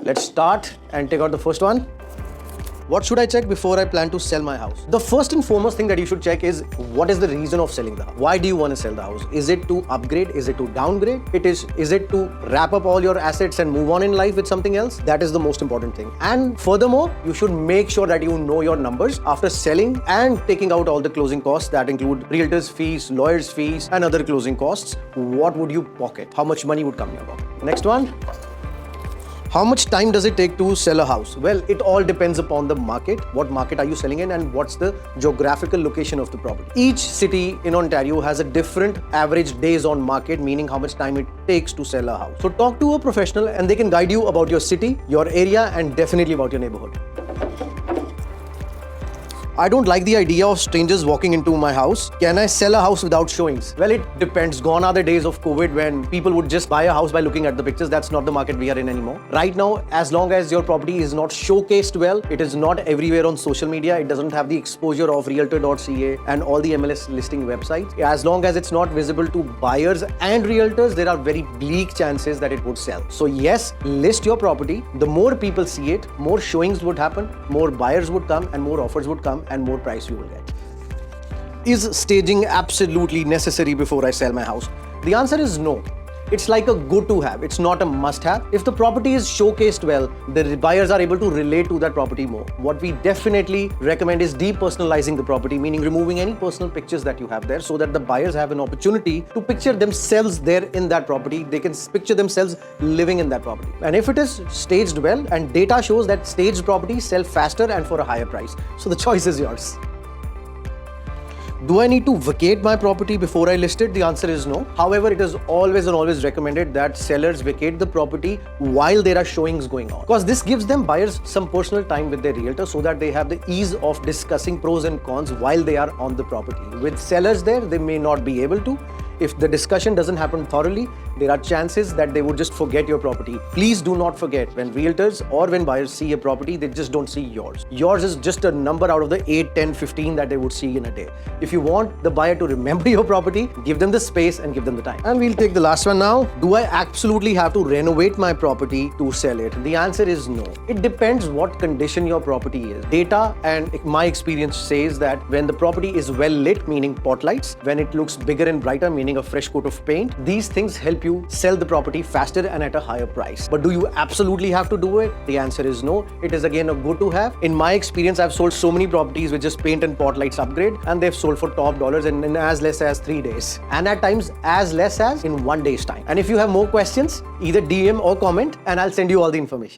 Let's start and take out the first one. What should I check before I plan to sell my house? The first and foremost thing that you should check is what is the reason of selling the house? Why do you want to sell the house? Is it to upgrade? Is it to downgrade? Is it to wrap up all your assets and move on in life with something else? That is the most important thing. And furthermore, you should make sure that you know your numbers after selling and taking out all the closing costs that include realtors' fees, lawyers' fees, and other closing costs. What would you pocket? How much money would come in your pocket? Next one. How much time does it take to sell a house? Well, it all depends upon the market. What market are you selling in and what's the geographical location of the property? Each city in Ontario has a different average days on market, meaning how much time it takes to sell a house. So talk to a professional and they can guide you about your city, your area, and definitely about your neighborhood. I don't like the idea of strangers walking into my house. Can I sell a house without showings? Well, it depends. Gone are the days of COVID when people would just buy a house by looking at the pictures. That's not the market we are in anymore. Right now, as long as your property is not showcased well, it is not everywhere on social media, it doesn't have the exposure of realtor.ca and all the MLS listing websites. As long as it's not visible to buyers and realtors, there are very bleak chances that it would sell. So yes, list your property. The more people see it, more showings would happen, more buyers would come and more offers would come and more price you will get. Is staging absolutely necessary before I sell my house? The answer is no. It's like a good to have. It's not a must have. If the property is showcased well, the buyers are able to relate to that property more. What we definitely recommend is depersonalizing the property, meaning removing any personal pictures that you have there so that the buyers have an opportunity to picture themselves there in that property. They can picture themselves living in that property. And if it is staged well, and data shows that staged properties sell faster and for a higher price. So the choice is yours. Do I need to vacate my property before I list it? The answer is no. However, it is always recommended that sellers vacate the property while there are showings going on, because this gives them buyers some personal time with their realtor so that they have the ease of discussing pros and cons while they are on the property. With sellers there, they may not be able to. If the discussion doesn't happen thoroughly, there are chances that they would just forget your property. Please do not forget, when realtors or when buyers see a property, they just don't see yours. Yours is just a number out of the 8, 10, 15 that they would see in a day. If you want the buyer to remember your property, give them the space and give them the time. And we'll take the last one now. Do I absolutely have to renovate my property to sell it? The answer is no. It depends what condition your property is. Data and my experience says that when the property is well lit, meaning pot lights, when it looks bigger and brighter, meaning a fresh coat of paint, these things help you sell the property faster and at a higher price. But do you absolutely have to do it? The answer is no. It is again a good to have. In my experience, I've sold so many properties with just paint and pot lights upgrade, and they've sold for top dollars in as less as 3 days, and at times as less as in 1 day's time. And if you have more questions, either DM or comment and I'll send you all the information.